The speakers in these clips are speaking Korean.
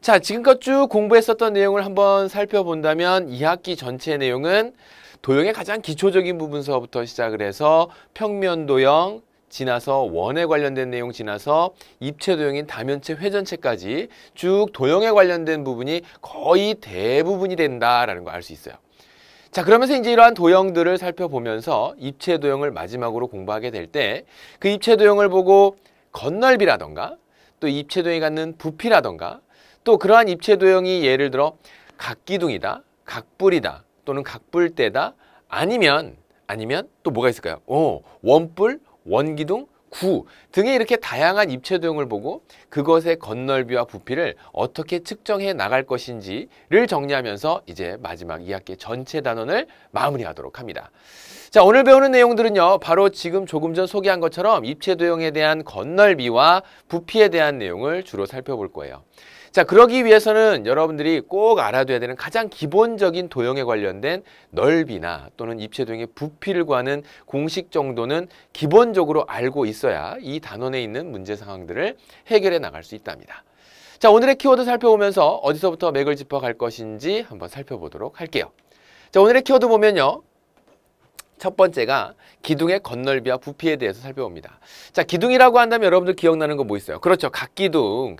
자, 지금껏 쭉 공부했었던 내용을 한번 살펴본다면 2학기 전체 내용은 도형의 가장 기초적인 부분서부터 시작을 해서 평면도형, 지나서 원에 관련된 내용 지나서 입체 도형인 다면체 회전체까지 쭉 도형에 관련된 부분이 거의 대부분이 된다라는 걸 알 수 있어요. 자, 그러면서 이제 이러한 도형들을 살펴보면서 입체 도형을 마지막으로 공부하게 될 때 그 입체 도형을 보고 건널비라던가 또 입체 도형이 갖는 부피라던가 또 그러한 입체 도형이 예를 들어 각기둥이다, 각뿔이다 또는 각뿔대다 아니면 또 뭐가 있을까요? 원뿔, 원기둥, 구 등의 이렇게 다양한 입체 도형을 보고 그것의 건널비와 부피를 어떻게 측정해 나갈 것인지를 정리하면서 이제 마지막 2학기 전체 단원을 마무리하도록 합니다. 자, 오늘 배우는 내용들은요, 바로 지금 조금 전 소개한 것처럼 입체 도형에 대한 건널비와 부피에 대한 내용을 주로 살펴볼 거예요. 자, 그러기 위해서는 여러분들이 꼭 알아둬야 되는 가장 기본적인 도형에 관련된 넓이나 또는 입체 도형의 부피를 구하는 공식 정도는 기본적으로 알고 있어야 이 단원에 있는 문제 상황들을 해결해 나갈 수 있답니다. 자, 오늘의 키워드 살펴보면서 어디서부터 맥을 짚어 갈 것인지 한번 살펴보도록 할게요. 자, 오늘의 키워드 보면요. 첫 번째가 기둥의 건널비와 부피에 대해서 살펴봅니다. 자, 기둥이라고 한다면 여러분들 기억나는 거 뭐 있어요? 그렇죠. 각기둥.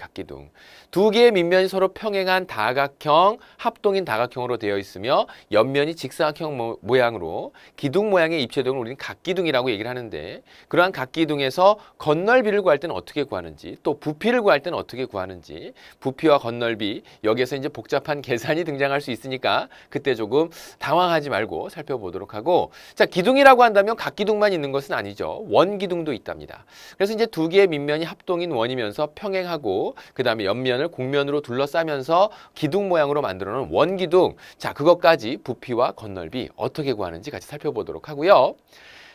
두 개의 밑면이 서로 평행한 다각형, 합동인 다각형으로 되어 있으며 옆면이 직사각형 모양으로 기둥 모양의 입체 도형을 우리는 각기둥이라고 얘기를 하는데 그러한 각기둥에서 건널비를 구할 때는 어떻게 구하는지 또 부피를 구할 때는 어떻게 구하는지 부피와 건널비 여기에서 이제 복잡한 계산이 등장할 수 있으니까 그때 조금 당황하지 말고 살펴보도록 하고 자, 기둥이라고 한다면 각기둥만 있는 것은 아니죠. 원기둥도 있답니다. 그래서 이제 두 개의 밑면이 합동인 원이면서 평행하고 그 다음에 옆면을 곡면으로 둘러싸면서 기둥 모양으로 만들어 놓은 원기둥. 자, 그것까지 부피와 건널비 어떻게 구하는지 같이 살펴보도록 하고요.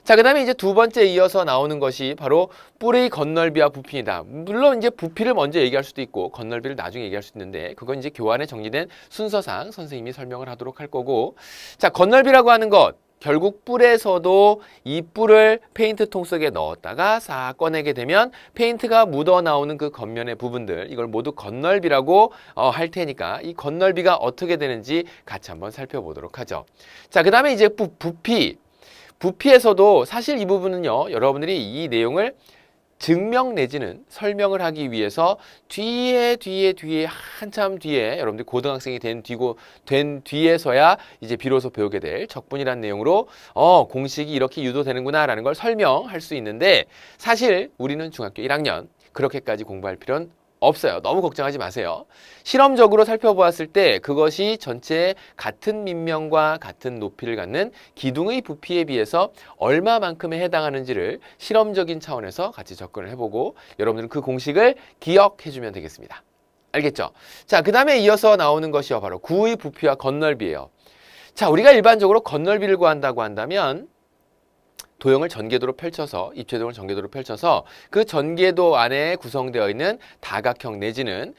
자, 그 다음에 이제 두 번째 이어서 나오는 것이 바로 뿔의 건널비와 부피이다. 물론 이제 부피를 먼저 얘기할 수도 있고 건널비를 나중에 얘기할 수 있는데 그건 이제 교환에 정리된 순서상 선생님이 설명을 하도록 할 거고 자, 건널비라고 하는 것 결국 뿔에서도 이 뿔을 페인트 통 속에 넣었다가 싹 꺼내게 되면 페인트가 묻어 나오는 그 겉면의 부분들 이걸 모두 건널비라고 할 테니까 이 건널비가 어떻게 되는지 같이 한번 살펴보도록 하죠. 자, 그 다음에 이제 부피에서도 사실 이 부분은요 여러분들이 이 내용을 증명 내지는 설명을 하기 위해서 뒤에 한참 뒤에 여러분들 고등학생이 된 뒤에서야 이제 비로소 배우게 될 적분이라는 내용으로 공식이 이렇게 유도되는구나 라는 걸 설명할 수 있는데 사실 우리는 중학교 1학년 그렇게까지 공부할 필요는 없어요. 너무 걱정하지 마세요. 실험적으로 살펴보았을 때 그것이 전체 같은 밑면과 같은 높이를 갖는 기둥의 부피에 비해서 얼마만큼에 해당하는지를 실험적인 차원에서 같이 접근을 해보고 여러분들은 그 공식을 기억해주면 되겠습니다. 알겠죠? 자, 그 다음에 이어서 나오는 것이요. 바로 구의 부피와 건널비예요. 자, 우리가 일반적으로 건널비를 구한다고 한다면 도형을 전개도로 펼쳐서 입체 도형을 전개도로 펼쳐서 그 전개도 안에 구성되어 있는 다각형 내지는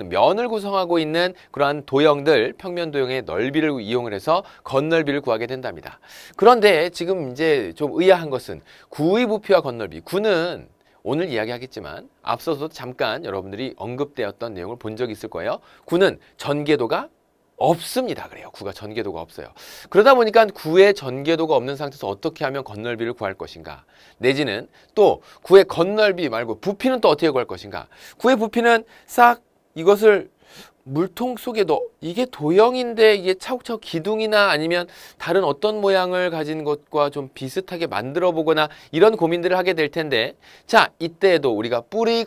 면을 구성하고 있는 그러한 도형들 평면 도형의 넓이를 이용을 해서 건널비를 구하게 된답니다. 그런데 지금 이제 좀 의아한 것은 구의 부피와 건널비. 구는 오늘 이야기하겠지만 앞서서 잠깐 여러분들이 언급되었던 내용을 본 적이 있을 거예요. 구는 전개도가 없습니다. 그래요. 구가 전개도가 없어요. 그러다 보니까 구의 전개도가 없는 상태에서 어떻게 하면 건널비를 구할 것인가 내지는 또 구의 건널비 말고 부피는 또 어떻게 구할 것인가. 구의 부피는 싹 이것을 물통 속에 이게 도형인데 이게 차곡차곡 기둥이나 아니면 다른 어떤 모양을 가진 것과 좀 비슷하게 만들어 보거나 이런 고민들을 하게 될 텐데 자, 이때에도 우리가 뿌리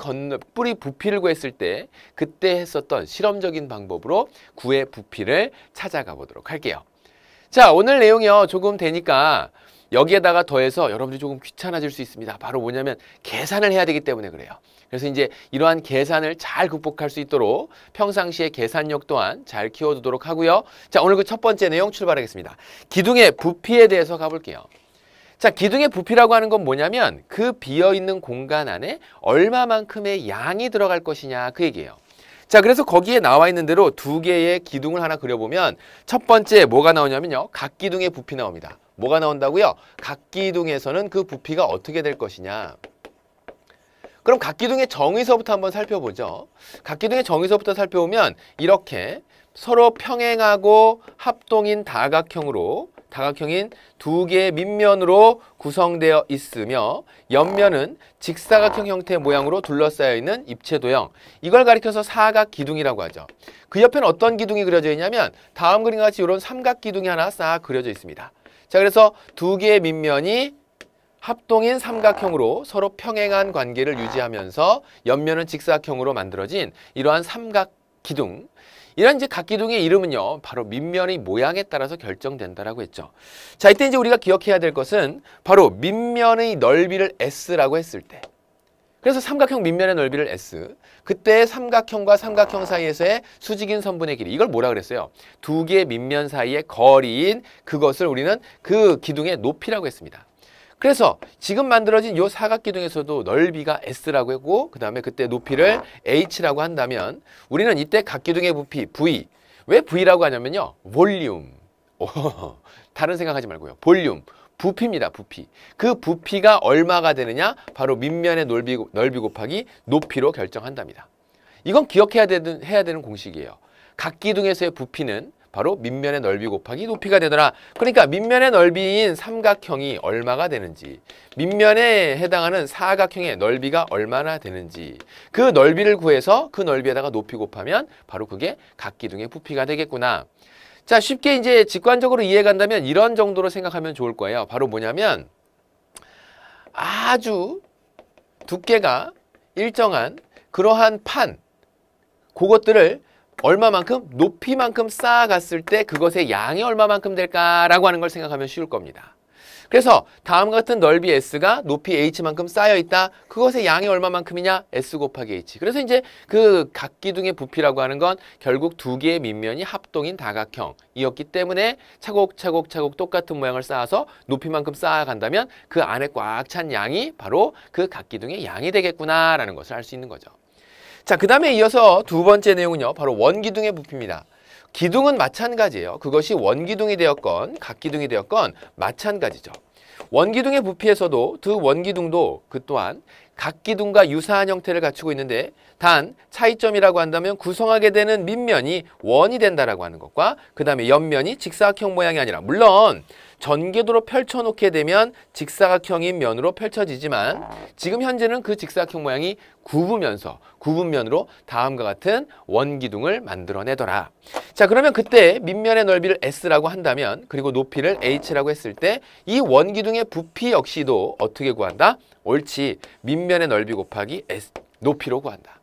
부피를 구했을 때 그때 했었던 실험적인 방법으로 구의 부피를 찾아가 보도록 할게요. 자, 오늘 내용이요 조금 되니까 여기에다가 더해서 여러분들이 조금 귀찮아질 수 있습니다. 바로 뭐냐면 계산을 해야 되기 때문에 그래요. 그래서 이제 이러한 계산을 잘 극복할 수 있도록 평상시에 계산력 또한 잘 키워두도록 하고요. 자, 오늘 그 첫 번째 내용 출발하겠습니다. 기둥의 부피에 대해서 가볼게요. 자, 기둥의 부피라고 하는 건 뭐냐면 그 비어있는 공간 안에 얼마만큼의 양이 들어갈 것이냐 그 얘기예요. 자, 그래서 거기에 나와 있는 대로 두 개의 기둥을 하나 그려보면 첫 번째 뭐가 나오냐면요. 각기둥의 부피 나옵니다. 뭐가 나온다고요? 각기둥에서는 그 부피가 어떻게 될 것이냐. 그럼 각기둥의 정의서부터 한번 살펴보죠. 각기둥의 정의서부터 살펴보면 이렇게 서로 평행하고 합동인 다각형인 두 개의 밑면으로 구성되어 있으며 옆면은 직사각형 형태의 모양으로 둘러싸여 있는 입체도형, 이걸 가리켜서 사각기둥이라고 하죠. 그 옆에는 어떤 기둥이 그려져 있냐면 다음 그림과 같이 이런 삼각기둥이 하나 싹 그려져 있습니다. 자, 그래서 두 개의 밑면이 합동인 삼각형으로 서로 평행한 관계를 유지하면서 옆면은 직사각형으로 만들어진 이러한 삼각기둥, 이런 이제 각기둥의 이름은요, 바로 밑면의 모양에 따라서 결정된다라고 했죠. 자, 이때 이제 우리가 기억해야 될 것은 바로 밑면의 넓이를 S라고 했을 때, 그래서 삼각형 밑면의 넓이를 S, 그때 삼각형과 삼각형 사이에서의 수직인 선분의 길이, 이걸 뭐라 그랬어요? 두 개의 밑면 사이의 거리인 그것을 우리는 그 기둥의 높이라고 했습니다. 그래서 지금 만들어진 이 사각기둥에서도 넓이가 S라고 했고 그 다음에 그때 높이를 H라고 한다면 우리는 이때 각기둥의 부피 V, 왜 V라고 하냐면요, 볼륨, 다른 생각하지 말고요, 볼륨, 부피입니다. 부피. 그 부피가 얼마가 되느냐? 바로 밑면의 넓이 곱하기 높이로 결정한답니다. 이건 기억해야 되는 공식이에요. 각기둥에서의 부피는 바로 밑면의 넓이 곱하기 높이가 되더라. 그러니까 밑면의 넓이인 삼각형이 얼마가 되는지, 밑면에 해당하는 사각형의 넓이가 얼마나 되는지, 그 넓이를 구해서 그 넓이에다가 높이 곱하면 바로 그게 각기둥의 부피가 되겠구나. 자, 쉽게 이제 직관적으로 이해간다면 이런 정도로 생각하면 좋을 거예요. 바로 뭐냐면 아주 두께가 일정한 그러한 판, 그것들을 얼마만큼, 높이만큼 쌓아갔을 때 그것의 양이 얼마만큼 될까라고 하는 걸 생각하면 쉬울 겁니다. 그래서 다음과 같은 넓이 S가 높이 H만큼 쌓여있다. 그것의 양이 얼마만큼이냐? S 곱하기 H. 그래서 이제 그 각기둥의 부피라고 하는 건 결국 두 개의 밑면이 합동인 다각형이었기 때문에 차곡차곡 똑같은 모양을 쌓아서 높이만큼 쌓아간다면 그 안에 꽉 찬 양이 바로 그 각기둥의 양이 되겠구나라는 것을 알 수 있는 거죠. 자, 그 다음에 이어서 두 번째 내용은요, 바로 원기둥의 부피입니다. 기둥은 마찬가지예요. 그것이 원기둥이 되었건 각기둥이 되었건 마찬가지죠. 원기둥의 부피에서도 두 원기둥도 그 또한 각기둥과 유사한 형태를 갖추고 있는데 단 차이점이라고 한다면 구성하게 되는 밑면이 원이 된다라고 하는 것과 그 다음에 옆면이 직사각형 모양이 아니라, 물론 전개도로 펼쳐놓게 되면 직사각형인 면으로 펼쳐지지만 지금 현재는 그 직사각형 모양이 구분면으로 다음과 같은 원기둥을 만들어내더라. 자, 그러면 그때 밑면의 넓이를 S라고 한다면 그리고 높이를 H라고 했을 때 이 원기둥의 부피 역시도 어떻게 구한다? 옳지, 밑면의 넓이 곱하기 S, 높이로 구한다.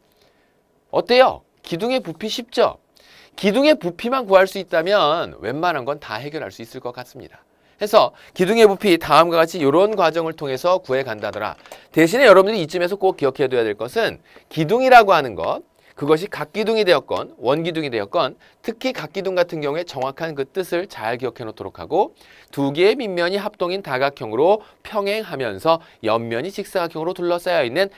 어때요? 기둥의 부피 쉽죠? 기둥의 부피만 구할 수 있다면 웬만한 건 다 해결할 수 있을 것 같습니다. 해서 기둥의 부피 다음과 같이 이런 과정을 통해서 구해 간다더라. 대신에 여러분들이 이쯤에서 꼭 기억해 둬야 될 것은 기둥이라고 하는 것, 그것이 각기둥이 되었건 원기둥이 되었건 특히 각기둥 같은 경우에 정확한 그 뜻을 잘 기억해 놓도록 하고, 두 개의 밑면이 합동인 다각형으로 평행하면서 옆면이 직사각형으로 둘러싸여 있는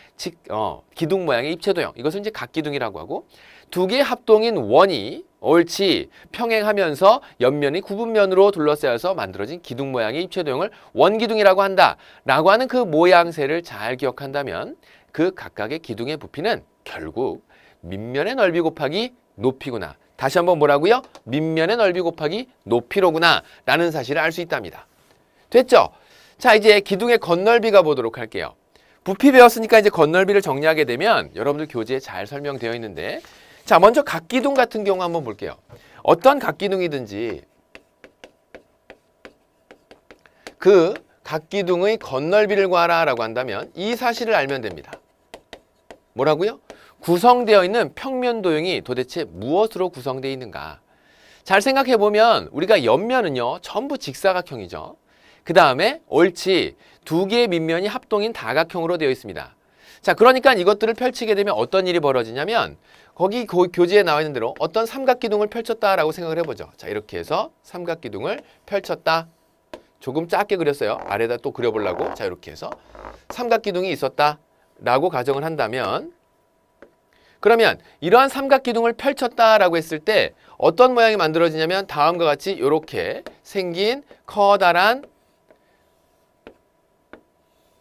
기둥 모양의 입체도형, 이것을 이제 각기둥이라고 하고, 두 개의 합동인 원이 옳지 평행하면서 옆면이 구분면으로 둘러싸여서 만들어진 기둥 모양의 입체도형을 원기둥이라고 한다 라고 하는 그 모양새를 잘 기억한다면 그 각각의 기둥의 부피는 결국 밑면의 넓이 곱하기 높이구나. 다시 한번 뭐라고요? 밑면의 넓이 곱하기 높이로구나 라는 사실을 알 수 있답니다. 됐죠? 자, 이제 기둥의 겉넓이가 보도록 할게요. 부피 배웠으니까 이제 겉넓이를 정리하게 되면 여러분들 교재에 잘 설명되어 있는데, 자, 먼저 각기둥 같은 경우 한번 볼게요. 어떤 각기둥이든지 그 각기둥의 겉넓이를 구하라 라고 한다면 이 사실을 알면 됩니다. 뭐라고요? 구성되어 있는 평면도형이 도대체 무엇으로 구성되어 있는가. 잘 생각해 보면 우리가 옆면은요 전부 직사각형이죠. 그 다음에 옳지, 두 개의 밑면이 합동인 다각형으로 되어 있습니다. 자, 그러니까 이것들을 펼치게 되면 어떤 일이 벌어지냐면 거기 교재에 나와 있는 대로 어떤 삼각기둥을 펼쳤다라고 생각을 해보죠. 자, 이렇게 해서 삼각기둥을 펼쳤다. 조금 작게 그렸어요. 아래다 또 그려보려고. 자, 이렇게 해서 삼각기둥이 있었다라고 가정을 한다면, 그러면 이러한 삼각기둥을 펼쳤다라고 했을 때 어떤 모양이 만들어지냐면 다음과 같이 이렇게 생긴 커다란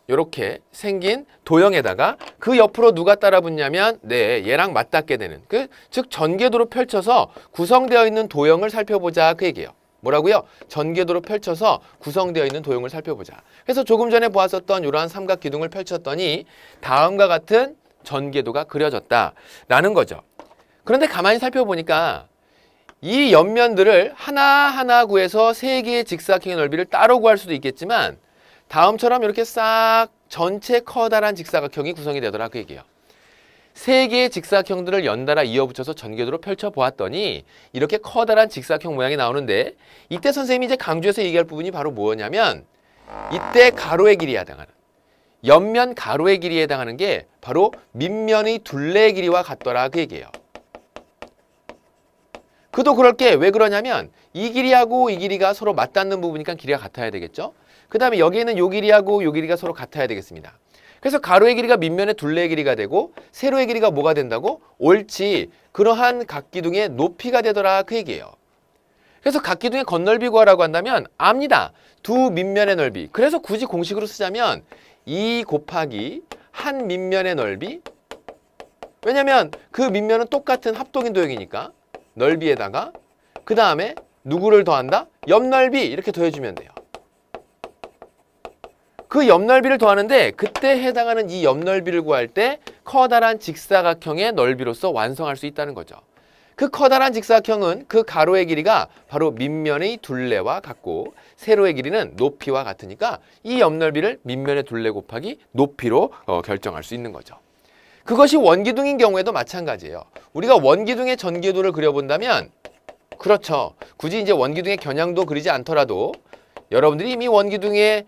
이렇게 생긴 도형에다가 그 옆으로 누가 따라 붙냐면 네, 얘랑 맞닿게 되는 즉 전개도로 펼쳐서 구성되어 있는 도형을 살펴보자 그 얘기예요. 뭐라고요? 전개도로 펼쳐서 구성되어 있는 도형을 살펴보자. 그래서 조금 전에 보았었던 이러한 삼각 기둥을 펼쳤더니 다음과 같은 전개도가 그려졌다라는 거죠. 그런데 가만히 살펴보니까 이 옆면들을 하나하나 구해서 세 개의 직사각형의 넓이를 따로 구할 수도 있겠지만 다음처럼 이렇게 싹 전체 커다란 직사각형이 구성이 되더라 그 얘기예요. 세 개의 직사각형들을 연달아 이어붙여서 전개도로 펼쳐보았더니 이렇게 커다란 직사각형 모양이 나오는데 이때 선생님이 이제 강조해서 얘기할 부분이 바로 뭐냐면 이때 가로의 길이에 해당하는 옆면 가로의 길이에 해당하는 게 바로 밑면의 둘레의 길이와 같더라 그 얘기예요. 그도 그럴 게 왜 그러냐면 이 길이하고 이 길이가 서로 맞닿는 부분이니까 길이가 같아야 되겠죠. 그 다음에 여기에는 요 길이하고 요 길이가 서로 같아야 되겠습니다. 그래서 가로의 길이가 밑면의 둘레의 길이가 되고 세로의 길이가 뭐가 된다고? 옳지. 그러한 각기둥의 높이가 되더라 그 얘기예요. 그래서 각기둥의 겉넓이 구하라고 한다면 압니다. 두 밑면의 넓이. 그래서 굳이 공식으로 쓰자면 2 곱하기 한 밑면의 넓이. 왜냐면 그 밑면은 똑같은 합동인 도형이니까 넓이에다가 그 다음에 누구를 더한다? 옆넓이 이렇게 더해주면 돼요. 그 옆넓이를 더하는데 그때 해당하는 이 옆넓이를 구할 때 커다란 직사각형의 넓이로서 완성할 수 있다는 거죠. 그 커다란 직사각형은 그 가로의 길이가 바로 밑면의 둘레와 같고 세로의 길이는 높이와 같으니까 이 옆넓이를 밑면의 둘레 곱하기 높이로 결정할 수 있는 거죠. 그것이 원기둥인 경우에도 마찬가지예요. 우리가 원기둥의 전개도를 그려본다면 그렇죠. 굳이 이제 원기둥의 겨냥도 그리지 않더라도 여러분들이 이미 원기둥의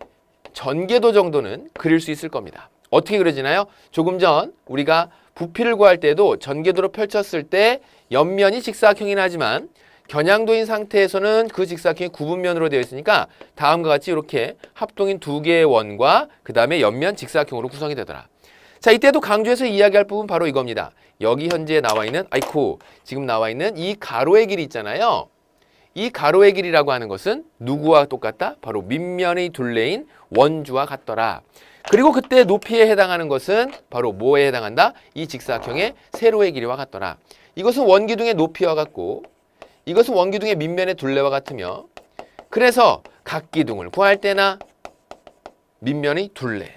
전개도 정도는 그릴 수 있을 겁니다. 어떻게 그려지나요? 조금 전 우리가 부피를 구할 때도 전개도로 펼쳤을 때 옆면이 직사각형이긴 하지만 겨냥도인 상태에서는 그 직사각형이 구분면으로 되어 있으니까 다음과 같이 이렇게 합동인 두 개의 원과 그 다음에 옆면 직사각형으로 구성이 되더라. 자, 이때도 강조해서 이야기할 부분 바로 이겁니다. 여기 현재 나와 있는 지금 나와 있는 이 가로의 길이 있잖아요. 이 가로의 길이라고 하는 것은 누구와 똑같다? 바로 밑면의 둘레인 원주와 같더라. 그리고 그때 높이에 해당하는 것은 바로 뭐에 해당한다? 이 직사각형의 세로의 길이와 같더라. 이것은 원기둥의 높이와 같고 이것은 원기둥의 밑면의 둘레와 같으며 그래서 각기둥을 구할 때나 밑면의 둘레,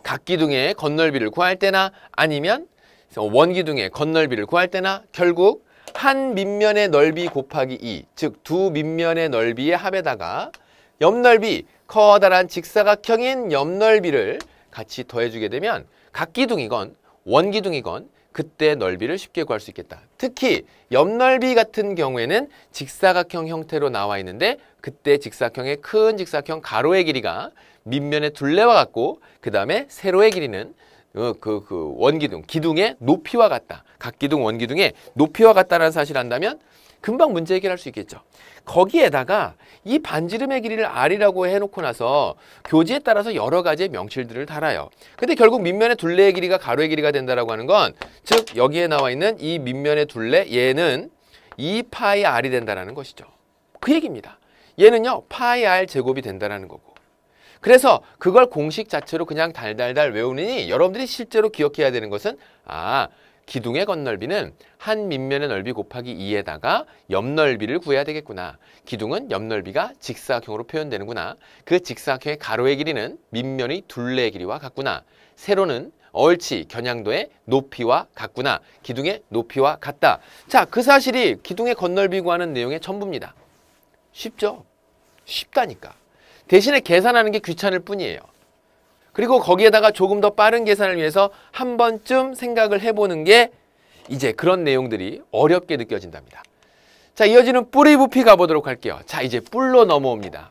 각기둥의 겉넓이를 구할 때나 아니면 원기둥의 겉넓이를 구할 때나 결국 한 밑면의 넓이 곱하기 2, 즉 두 밑면의 넓이의 합에다가 옆넓이, 커다란 직사각형인 옆넓이를 같이 더해주게 되면 각기둥이건 원기둥이건 그때 넓이를 쉽게 구할 수 있겠다. 특히 옆넓이 같은 경우에는 직사각형 형태로 나와 있는데 그때 직사각형의 큰 직사각형 가로의 길이가 밑면의 둘레와 같고 그 다음에 세로의 길이는 원기둥, 기둥의 높이와 같다. 각기둥, 원기둥의 높이와 같다는 사실을 안다면 금방 문제 해결할 수 있겠죠. 거기에다가 이 반지름의 길이를 R이라고 해놓고 나서 교지에 따라서 여러 가지의 명칭들을 달아요. 근데 결국 밑면의 둘레의 길이가 가로의 길이가 된다라고 하는 건 즉 여기에 나와 있는 이 밑면의 둘레 얘는 2파이 R이 된다라는 것이죠. 그 얘기입니다. 얘는요 파이 R 제곱이 된다라는 거고. 그래서 그걸 공식 자체로 그냥 달달달 외우느니 여러분들이 실제로 기억해야 되는 것은 기둥의 겉넓이는 한 밑면의 넓이 곱하기 2에다가 옆넓이를 구해야 되겠구나. 기둥은 옆넓이가 직사각형으로 표현되는구나. 그 직사각형의 가로의 길이는 밑면의 둘레의 길이와 같구나. 세로는 옳지 겨냥도의 높이와 같구나. 기둥의 높이와 같다. 자, 그 사실이 기둥의 겉넓이 구하는 내용의 전부입니다. 쉽죠? 쉽다니까. 대신에 계산하는 게 귀찮을 뿐이에요. 그리고 거기에다가 조금 더 빠른 계산을 위해서 한 번쯤 생각을 해보는 게 이제 그런 내용들이 어렵게 느껴진답니다. 자, 이어지는 뿌리 부피 가보도록 할게요. 자, 이제 뿔로 넘어옵니다.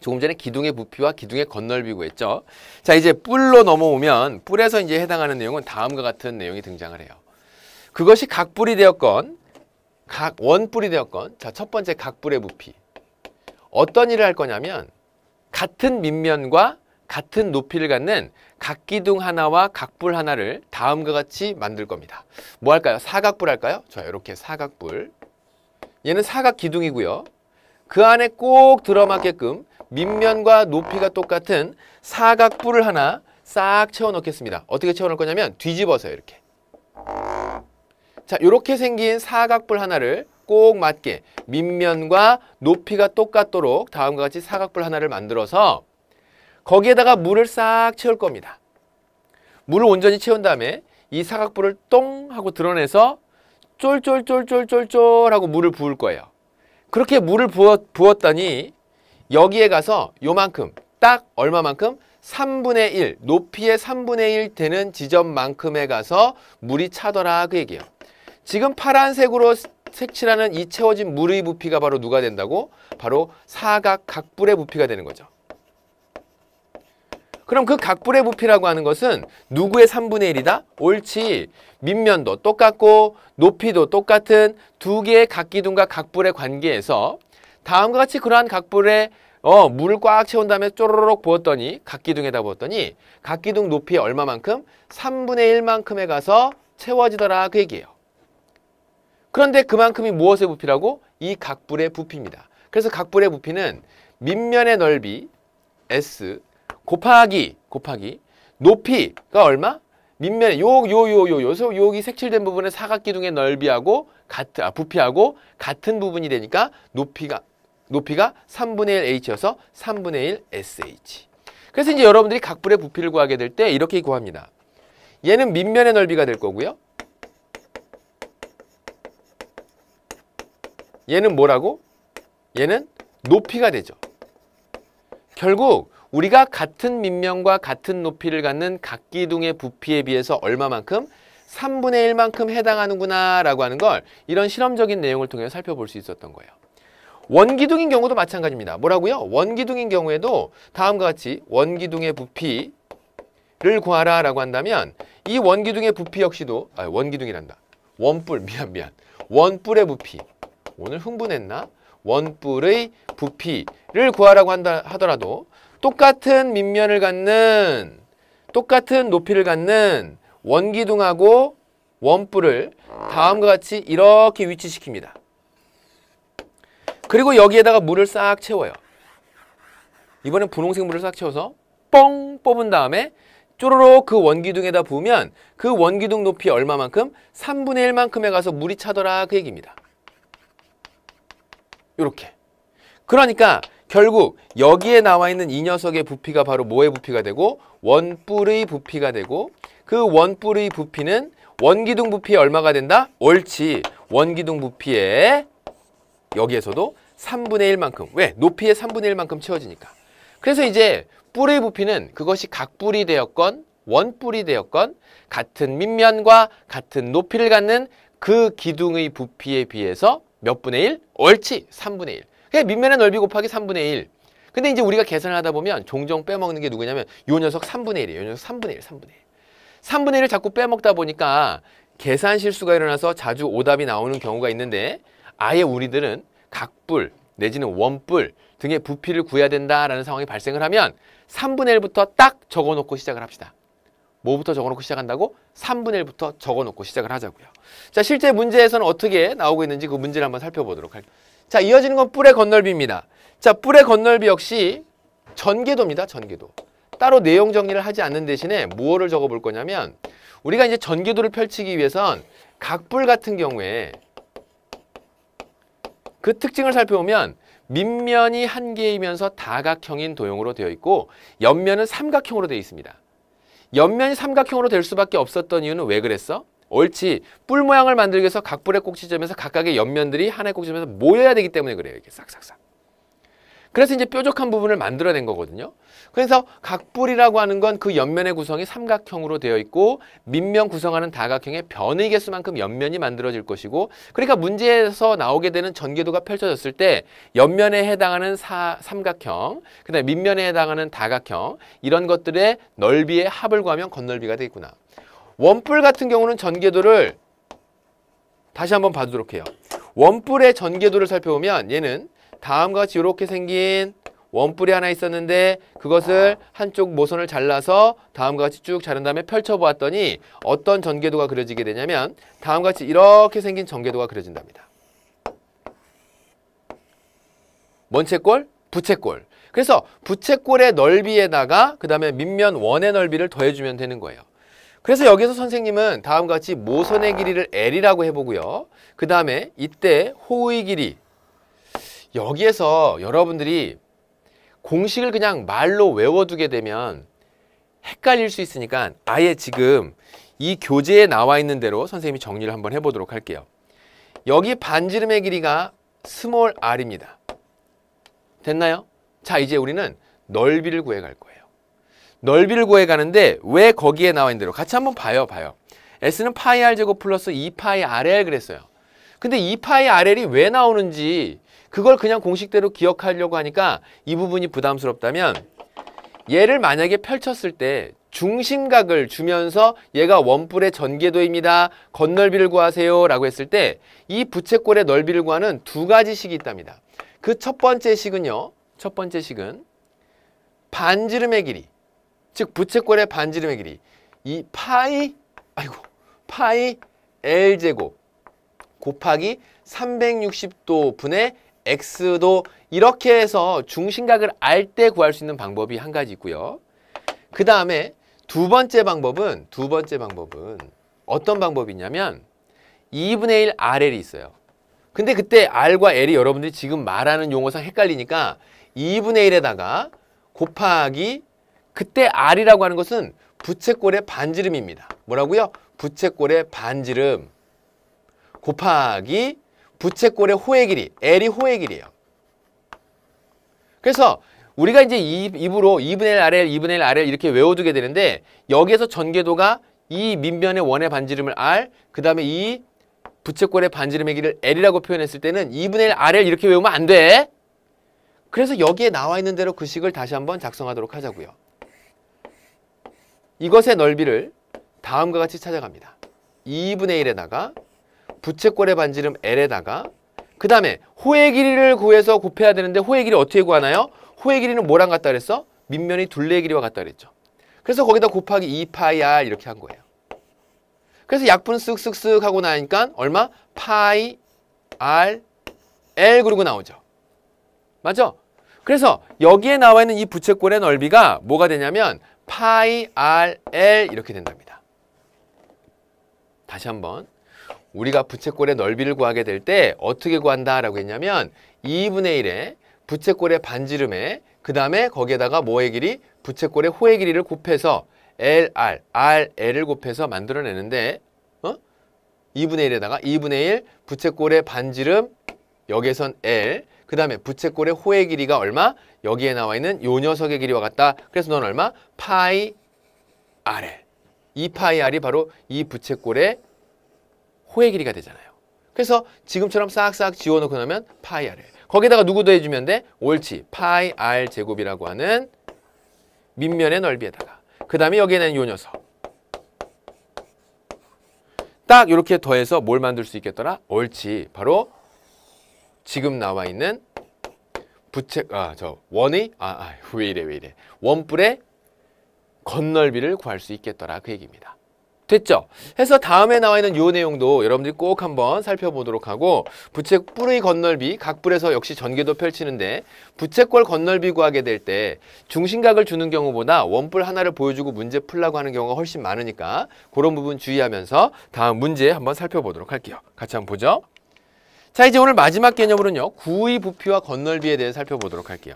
조금 전에 기둥의 부피와 기둥의 겉넓이 구했죠. 자, 이제 뿔로 넘어오면 뿔에서 이제 해당하는 내용은 다음과 같은 내용이 등장을 해요. 그것이 각뿔이 되었건 원뿔이 되었건 자, 첫 번째 각뿔의 부피. 어떤 일을 할 거냐면 같은 밑면과 같은 높이를 갖는 각기둥 하나와 각뿔 하나를 다음과 같이 만들 겁니다. 뭐 할까요? 사각뿔 할까요? 좋아요. 이렇게 사각뿔. 얘는 사각 기둥이고요. 그 안에 꼭 들어맞게끔 밑면과 높이가 똑같은 사각뿔을 하나 싹 채워 넣겠습니다. 어떻게 채워 넣을 거냐면 뒤집어서요. 이렇게. 자, 이렇게 생긴 사각뿔 하나를 꼭 맞게 밑면과 높이가 똑같도록 다음과 같이 사각뿔 하나를 만들어서 거기에다가 물을 싹 채울 겁니다. 물을 온전히 채운 다음에 이 사각뿔을 똥 하고 드러내서 쫄쫄쫄쫄쫄쫄 하고 물을 부을 거예요. 그렇게 물을 부었더니 여기에 가서 요만큼, 딱 얼마만큼? 3분의 1, 높이의 3분의 1 되는 지점만큼에 가서 물이 차더라 그 얘기예요. 지금 파란색으로 색칠하는 이 채워진 물의 부피가 바로 누가 된다고? 바로 사각 각불의 부피가 되는 거죠. 그럼 그 각불의 부피라고 하는 것은 누구의 3분의 1이다? 옳지. 밑면도 똑같고 높이도 똑같은 두 개의 각기둥과 각불의 관계에서 다음과 같이 그러한 각불에 물을 꽉 채운 다음에 쪼로록 부었더니 각기둥에다 부었더니 각기둥 높이의 얼마만큼? 3분의 1만큼에 가서 채워지더라 그 얘기예요. 그런데 그만큼이 무엇의 부피라고? 이 각불의 부피입니다. 그래서 각불의 부피는 밑면의 넓이 S 곱하기 높이가 얼마? 밑면에 여기 색칠된 부분의 사각기둥의 넓이하고 부피하고 같은 부분이 되니까 높이가 3분의 1 H여서 3분의 1 SH. 그래서 이제 여러분들이 각불의 부피를 구하게 될 때 이렇게 구합니다. 얘는 밑면의 넓이가 될 거고요. 얘는 뭐라고? 얘는 높이가 되죠. 결국 우리가 같은 밑면과 같은 높이를 갖는 각기둥의 부피에 비해서 얼마만큼? 3분의 1만큼 해당하는구나 라고 하는 걸 이런 실험적인 내용을 통해 살펴볼 수 있었던 거예요. 원기둥인 경우도 마찬가지입니다. 뭐라고요? 원기둥인 경우에도 다음과 같이 원기둥의 부피를 구하라 라고 한다면 이 원기둥의 부피 역시도 원기둥이란다. 원뿔 원뿔의 부피. 오늘 흥분했나? 원뿔의 부피를 구하라고 하더라도 똑같은 밑면을 갖는 똑같은 높이를 갖는 원기둥하고 원뿔을 다음과 같이 이렇게 위치시킵니다. 그리고 여기에다가 물을 싹 채워요. 이번엔 분홍색 물을 싹 채워서 뻥 뽑은 다음에 쪼로록 그 원기둥에다 부으면 그 원기둥 높이 얼마만큼? 3분의 1만큼에 가서 물이 차더라 그 얘기입니다. 이렇게. 그러니까 결국 여기에 나와 있는 이 녀석의 부피가 바로 뭐의 부피가 되고? 원뿔의 부피가 되고 그 원뿔의 부피는 원기둥 부피에 얼마가 된다? 옳지. 원기둥 부피에 여기에서도 3분의 1만큼. 왜? 높이의 3분의 1만큼 채워지니까. 그래서 이제 뿔의 부피는 그것이 각뿔이 되었건 원뿔이 되었건 같은 밑면과 같은 높이를 갖는 그 기둥의 부피에 비해서 몇 분의 1? 옳지. 3분의 1. 그냥 밑면의 넓이 곱하기 3분의 1. 근데 이제 우리가 계산을 하다 보면 종종 빼먹는 게 누구냐면 요 녀석 3분의 1이에요. 요 녀석 3분의 1, 3분의 1. 3분의 1을 자꾸 빼먹다 보니까 계산 실수가 일어나서 자주 오답이 나오는 경우가 있는데 아예 우리들은 각뿔 내지는 원뿔 등의 부피를 구해야 된다라는 상황이 발생을 하면 3분의 1부터 딱 적어놓고 시작을 합시다. 뭐부터 적어놓고 시작한다고? 3분의 1부터 적어놓고 시작을 하자고요. 자, 실제 문제에서는 어떻게 나오고 있는지 그 문제를 한번 살펴보도록 할게요. 자, 이어지는 건 뿔의 건널비입니다. 자, 뿔의 건널비 역시 전개도입니다. 전개도. 따로 내용 정리를 하지 않는 대신에 무엇을 적어볼 거냐면 우리가 이제 전개도를 펼치기 위해선 각뿔 같은 경우에 그 특징을 살펴보면 밑면이 한 개이면서 다각형인 도형으로 되어 있고 옆면은 삼각형으로 되어 있습니다. 옆면이 삼각형으로 될 수밖에 없었던 이유는 왜 그랬어? 옳지. 뿔 모양을 만들기 위해서 각뿔의 꼭지점에서 각각의 옆면들이 하나의 꼭지점에서 모여야 되기 때문에 그래요. 이렇게 싹싹싹. 그래서 이제 뾰족한 부분을 만들어낸 거거든요. 그래서 각뿔이라고 하는 건 그 옆면의 구성이 삼각형으로 되어 있고 밑면 구성하는 다각형의 변의 개수만큼 옆면이 만들어질 것이고 그러니까 문제에서 나오게 되는 전개도가 펼쳐졌을 때 옆면에 해당하는 삼각형, 그다음에 밑면에 해당하는 다각형 이런 것들의 넓이의 합을 구하면 건널비가 되겠구나. 원뿔 같은 경우는 전개도를 다시 한번 봐주도록 해요. 원뿔의 전개도를 살펴보면 얘는 다음과 같이 이렇게 생긴 원뿔이 하나 있었는데 그것을 한쪽 모선을 잘라서 다음과 같이 쭉 자른 다음에 펼쳐보았더니 어떤 전개도가 그려지게 되냐면 다음과 같이 이렇게 생긴 전개도가 그려진답니다. 뭔 채꼴? 부채꼴. 그래서 부채꼴의 넓이에다가 그 다음에 밑면 원의 넓이를 더해주면 되는 거예요. 그래서 여기서 선생님은 다음과 같이 모선의 길이를 L이라고 해보고요. 그 다음에 이때 호의 길이, 여기에서 여러분들이 공식을 그냥 말로 외워두게 되면 헷갈릴 수 있으니까 아예 지금 이 교재에 나와 있는 대로 선생님이 정리를 한번 해보도록 할게요. 여기 반지름의 길이가 스몰 r입니다. 됐나요? 자, 이제 우리는 넓이를 구해갈 거예요. 넓이를 구해가는데 왜 거기에 나와 있는 대로 같이 한번 봐요. S는 파이 r 제곱 플러스 2파이 RL 그랬어요. 근데 2파이 RL이 왜 나오는지 그걸 그냥 공식대로 기억하려고 하니까 이 부분이 부담스럽다면 얘를 만약에 펼쳤을 때 중심각을 주면서 얘가 원뿔의 전개도입니다. 겉넓이를 구하세요 라고 했을 때 이 부채꼴의 넓이를 구하는 두 가지 식이 있답니다. 그 첫 번째 식은요. 첫 번째 식은 반지름의 길이, 즉 부채꼴의 반지름의 길이 이 파이 L제곱 곱하기 360도 분의 X도 이렇게 해서 중심각을 알 때 구할 수 있는 방법이 한 가지 있고요. 그 다음에 두 번째 방법은 어떤 방법이냐면 2분의 1 RL이 있어요. 근데 그때 R과 L이 여러분들이 지금 말하는 용어상 헷갈리니까 2분의 1에다가 곱하기 그때 R이라고 하는 것은 부채꼴의 반지름입니다. 뭐라고요? 부채꼴의 반지름 곱하기 부채꼴의 호의 길이, L이 호의 길이에요. 그래서 우리가 이제 입으로 2분의 1 RL, 2분의 1 RL 이렇게 외워두게 되는데 여기에서 전개도가 이 밑면의 원의 반지름을 R, 그 다음에 이 부채꼴의 반지름의 길이를 L이라고 표현했을 때는 2분의 1 RL 이렇게 외우면 안 돼. 그래서 여기에 나와 있는 대로 그 식을 다시 한번 작성하도록 하자고요. 이것의 넓이를 다음과 같이 찾아갑니다. 2분의 1에다가 부채꼴의 반지름 L에다가 그 다음에 호의 길이를 구해서 곱해야 되는데 호의 길이 어떻게 구하나요? 호의 길이는 뭐랑 같다 그랬어? 밑면이 둘레의 길이와 같다 그랬죠. 그래서 거기다 곱하기 2파이 R 이렇게 한 거예요. 그래서 약분 쓱쓱쓱 하고 나니까 얼마? 파이 R L 그러고 나오죠. 맞죠? 그래서 여기에 나와 있는 이 부채꼴의 넓이가 뭐가 되냐면 파이 R L 이렇게 된답니다. 다시 한번. 우리가 부채꼴의 넓이를 구하게 될 때 어떻게 구한다라고 했냐면 2분의 1에 부채꼴의 반지름에 그 다음에 거기에다가 뭐의 길이? 부채꼴의 호의 길이를 곱해서 LR, RL을 곱해서 만들어내는데 2분의 1에다가 2분의 1 부채꼴의 반지름 여기에선 L 그 다음에 부채꼴의 호의 길이가 얼마? 여기에 나와 있는 요 녀석의 길이와 같다. 그래서 넌 얼마? 파이 RL. 이 파이 R이 바로 이 부채꼴의 호의 길이가 되잖아요. 그래서 지금처럼 싹싹 지워놓고 나면 파이 R을 거기다가 누구 더해주면 돼? 옳지. 파이 R 제곱이라고 하는 밑면의 넓이에다가 그 다음에 여기에는 요 녀석 딱 이렇게 더해서 뭘 만들 수 있겠더라? 옳지. 바로 지금 나와 있는 원의 왜 이래 원뿔의 겉넓이를 구할 수 있겠더라 그 얘기입니다. 됐죠? 해서 다음에 나와 있는 요 내용도 여러분들이 꼭 한번 살펴보도록 하고 부채뿔의 겉넓이 각뿔에서 역시 전개도 펼치는데 부채꼴 겉넓이 구하게 될 때 중심각을 주는 경우보다 원뿔 하나를 보여주고 문제 풀라고 하는 경우가 훨씬 많으니까 그런 부분 주의하면서 다음 문제 한번 살펴보도록 할게요. 같이 한번 보죠. 자, 이제 오늘 마지막 개념으로는요. 구의 부피와 겉넓이에 대해 살펴보도록 할게요.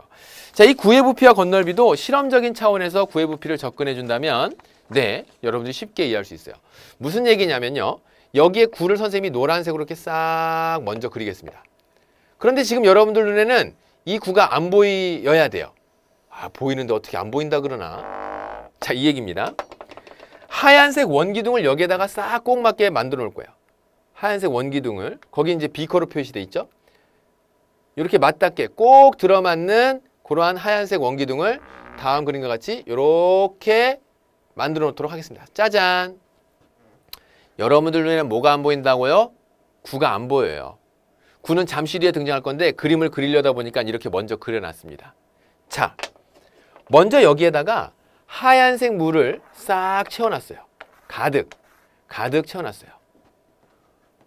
자, 이 구의 부피와 겉넓이도 실험적인 차원에서 구의 부피를 접근해 준다면 네, 여러분들이 쉽게 이해할 수 있어요. 무슨 얘기냐면요. 여기에 구를 선생님이 노란색으로 이렇게 싹 먼저 그리겠습니다. 그런데 지금 여러분들 눈에는 이 구가 안 보여야 돼요. 보이는데 어떻게 안 보인다 그러나. 자, 이 얘기입니다. 하얀색 원기둥을 여기에다가 싹 꼭 맞게 만들어 놓을 거예요. 하얀색 원기둥을 거기 이제 비커로 표시돼 있죠. 이렇게 맞닿게 꼭 들어맞는 그러한 하얀색 원기둥을 다음 그림과 같이 이렇게 만들어 놓도록 하겠습니다. 짜잔! 여러분들 눈에는 뭐가 안 보인다고요? 구가 안 보여요. 구는 잠시 뒤에 등장할 건데 그림을 그리려다 보니까 이렇게 먼저 그려놨습니다. 자, 먼저 여기에다가 하얀색 물을 싹 채워놨어요. 가득 채워놨어요.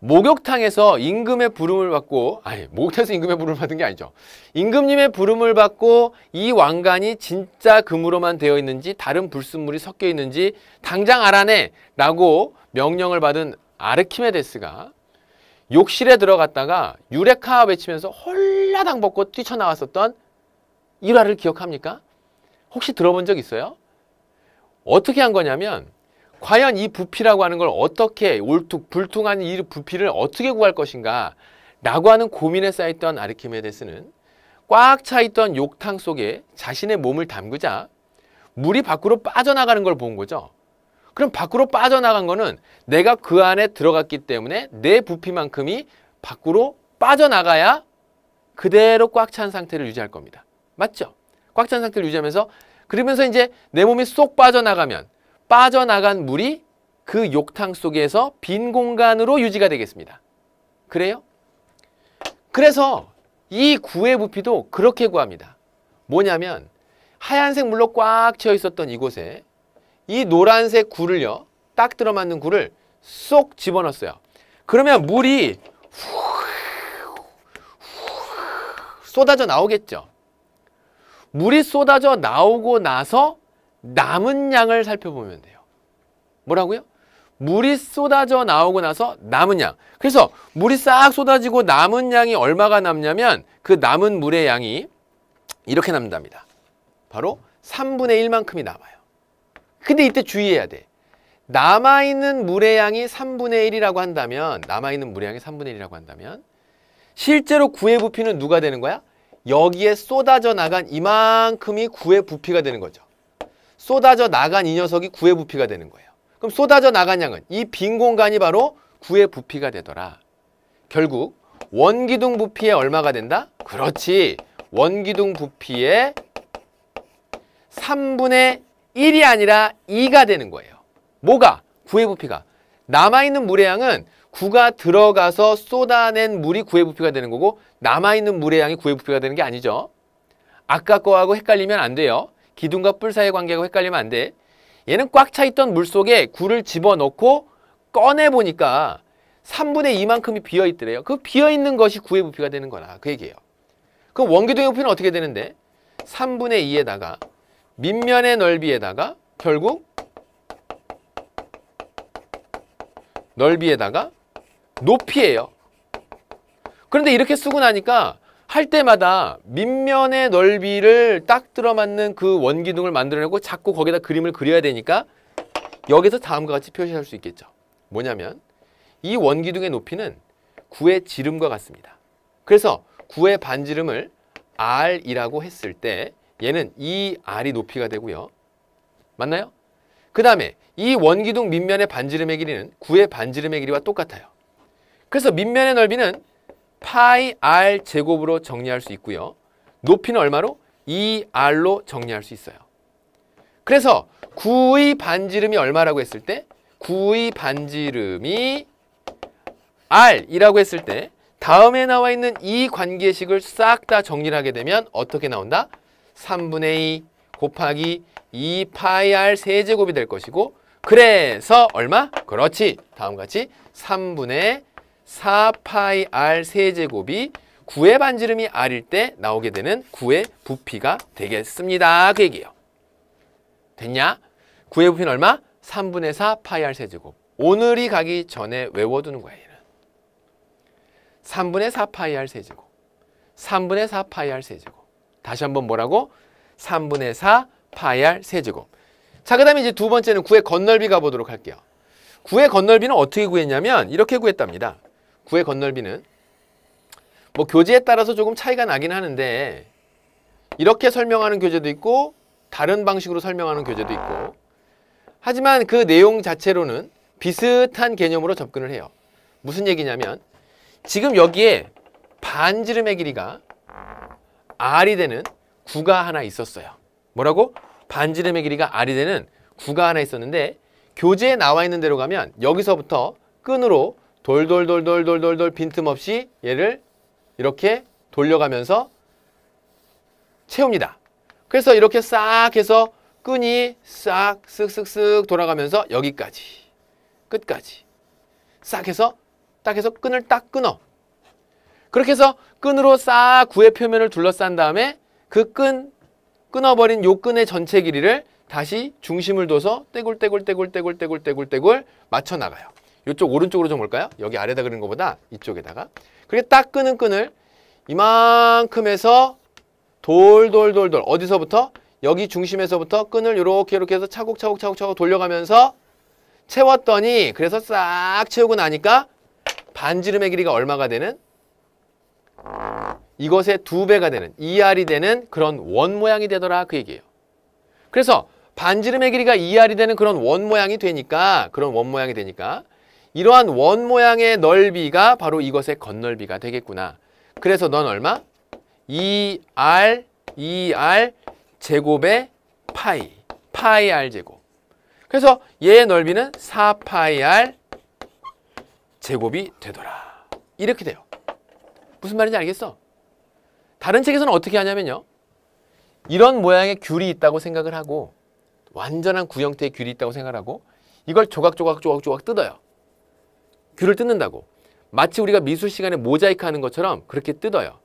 목욕탕에서 임금의 부름을 받고, 아니 목욕탕에서 임금의 부름을 받은 게 아니죠. 임금님의 부름을 받고 이 왕관이 진짜 금으로만 되어 있는지 다른 불순물이 섞여 있는지 당장 알아내 라고 명령을 받은 아르키메데스가 욕실에 들어갔다가 유레카 외치면서 홀라당 벗고 뛰쳐나왔었던 일화를 기억합니까? 혹시 들어본 적 있어요? 어떻게 한 거냐면 과연 이 부피라고 하는 걸 어떻게 불퉁한 이 부피를 어떻게 구할 것인가 라고 하는 고민에 쌓였던 아르키메데스는 꽉 차 있던 욕탕 속에 자신의 몸을 담그자 물이 밖으로 빠져나가는 걸 본 거죠. 그럼 밖으로 빠져나간 거는 내가 그 안에 들어갔기 때문에 내 부피만큼이 밖으로 빠져나가야 그대로 꽉 찬 상태를 유지할 겁니다. 맞죠? 꽉 찬 상태를 유지하면서 그러면서 이제 내 몸이 쏙 빠져나가면 빠져나간 물이 그 욕탕 속에서 빈 공간으로 유지가 되겠습니다. 그래요? 그래서 이 구의 부피도 그렇게 구합니다. 뭐냐면 하얀색 물로 꽉 채워 있었던 이곳에 이 노란색 굴을요, 딱 들어맞는 굴을 쏙 집어넣었어요. 그러면 물이 쏟아져 나오겠죠. 물이 쏟아져 나오고 나서 남은 양을 살펴보면 돼요. 뭐라고요? 물이 쏟아져 나오고 나서 남은 양. 그래서 물이 싹 쏟아지고 남은 양이 얼마가 남냐면 그 남은 물의 양이 이렇게 남는답니다. 바로 3분의 1만큼이 남아요. 근데 이때 주의해야 돼. 남아있는 물의 양이 3분의 1이라고 한다면 남아있는 물의 양이 3분의 1이라고 한다면 실제로 구의 부피는 누가 되는 거야? 여기에 쏟아져 나간 이만큼이 구의 부피가 되는 거죠. 쏟아져 나간 이 녀석이 구의 부피가 되는 거예요. 그럼 쏟아져 나간 양은 이 빈 공간이 바로 구의 부피가 되더라. 결국 원기둥 부피의 얼마가 된다? 그렇지. 원기둥 부피의 3분의 1이 아니라 2가 되는 거예요. 뭐가? 구의 부피가. 남아있는 물의 양은 구가 들어가서 쏟아낸 물이 구의 부피가 되는 거고 남아있는 물의 양이 구의 부피가 되는 게 아니죠. 아까 거하고 헷갈리면 안 돼요. 기둥과 뿔 사이의 관계하고 헷갈리면 안 돼. 얘는 꽉 차 있던 물 속에 굴을 집어넣고 꺼내보니까 3분의 2만큼이 비어있더래요. 그 비어있는 것이 구의 부피가 되는 거라. 그 얘기예요. 그럼 원기둥의 부피는 어떻게 되는데? 3분의 2에다가 밑면의 넓이에다가 결국 넓이에다가 높이예요. 그런데 이렇게 쓰고 나니까 할 때마다 밑면의 넓이를 딱 들어맞는 그 원기둥을 만들어내고 자꾸 거기다 그림을 그려야 되니까 여기서 다음과 같이 표시할 수 있겠죠. 뭐냐면 이 원기둥의 높이는 구의 지름과 같습니다. 그래서 구의 반지름을 R이라고 했을 때 얘는 이 R이 높이가 되고요. 맞나요? 그 다음에 이 원기둥 밑면의 반지름의 길이는 구의 반지름의 길이와 똑같아요. 그래서 밑면의 넓이는 파이 R 제곱으로 정리할 수 있고요. 높이는 얼마로? 2R로 정리할 수 있어요. 그래서 구의 반지름이 얼마라고 했을 때 구의 반지름이 R이라고 했을 때 다음에 나와 있는 이 관계식을 싹 다 정리를 하게 되면 어떻게 나온다? 3분의 2 곱하기 2파이 R 세제곱이 될 것이고 그래서 얼마? 그렇지. 다음과 같이 3분의 4파이 R 세제곱이 구의 반지름이 R일 때 나오게 되는 구의 부피가 되겠습니다. 그 얘기예요. 됐냐? 구의 부피는 얼마? 3분의 4 파이 R 세제곱. 오늘이 가기 전에 외워두는 거야. 얘는. 3분의 4 파이 R 세제곱. 3분의 4 파이 R 세제곱. 다시 한번 뭐라고? 3분의 4 파이 R 세제곱. 자, 그 다음에 이제 두 번째는 구의 건널비 가보도록 할게요. 구의 건널비는 어떻게 구했냐면 이렇게 구했답니다. 구의 건널비는 뭐 교재에 따라서 조금 차이가 나긴 하는데 이렇게 설명하는 교재도 있고 다른 방식으로 설명하는 교재도 있고 하지만 그 내용 자체로는 비슷한 개념으로 접근을 해요. 무슨 얘기냐면 지금 여기에 반지름의 길이가 R이 되는 구가 하나 있었어요. 뭐라고? 반지름의 길이가 R이 되는 구가 하나 있었는데 교재에 나와 있는 대로 가면 여기서부터 끈으로 돌돌돌돌돌돌 빈틈없이 얘를 이렇게 돌려가면서 채웁니다. 그래서 이렇게 싹 해서 끈이 싹 쓱쓱쓱 돌아가면서 여기까지 끝까지 싹 해서 딱 해서 끈을 딱 끊어. 그렇게 해서 끈으로 싹 구의 표면을 둘러싼 다음에 그 끊어버린 요 끈의 전체 길이를 다시 중심을 둬서 떼굴떼굴떼굴떼굴떼굴떼굴떼굴 맞춰 나가요. 이쪽 오른쪽으로 좀 볼까요? 여기 아래다 그린 것보다 이쪽에다가. 그렇게 딱 끄는 끈을 이만큼 해서 돌돌돌돌 어디서부터? 여기 중심에서부터 끈을 이렇게 해서 차곡차곡차곡차곡 돌려가면서 채웠더니 그래서 싹 채우고 나니까 반지름의 길이가 얼마가 되는? 이것의 2배가 되는 2R이 되는 그런 원 모양이 되더라 그 얘기예요. 그래서 반지름의 길이가 2R이 되는 그런 원 모양이 되니까 이러한 원 모양의 넓이가 바로 이것의 겉넓이가 되겠구나. 그래서 넌 얼마? 2R 제곱의 파이 R 제곱. 그래서 얘의 넓이는 4파이R 제곱이 되더라. 이렇게 돼요. 무슨 말인지 알겠어? 다른 책에서는 어떻게 하냐면요. 이런 모양의 귤이 있다고 생각을 하고 완전한 구 형태의 귤이 있다고 생각을 하고 이걸 조각조각 뜯어요. 귤을 뜯는다고. 마치 우리가 미술 시간에 모자이크 하는 것처럼 그렇게 뜯어요.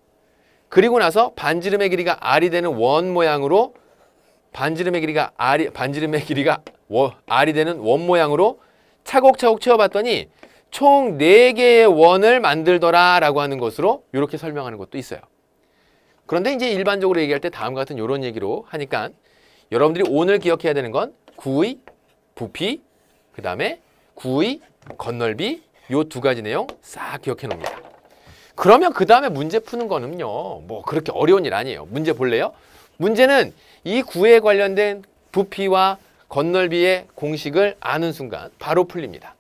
그리고 나서 반지름의 길이가 R이 되는 원 모양으로 반지름의 길이가 R이 되는 원 모양으로 차곡차곡 채워봤더니 총 4개의 원을 만들더라 라고 하는 것으로 이렇게 설명하는 것도 있어요. 그런데 이제 일반적으로 얘기할 때 다음과 같은 이런 얘기로 하니까 여러분들이 오늘 기억해야 되는 건 구의 부피, 그 다음에 구의 겉넓이 요 2가지 내용 싹 기억해 놓습니다. 그러면 그 다음에 문제 푸는 거는요. 뭐 그렇게 어려운 일 아니에요. 문제 볼래요? 문제는 이 구에 관련된 부피와 겉넓이의 공식을 아는 순간 바로 풀립니다.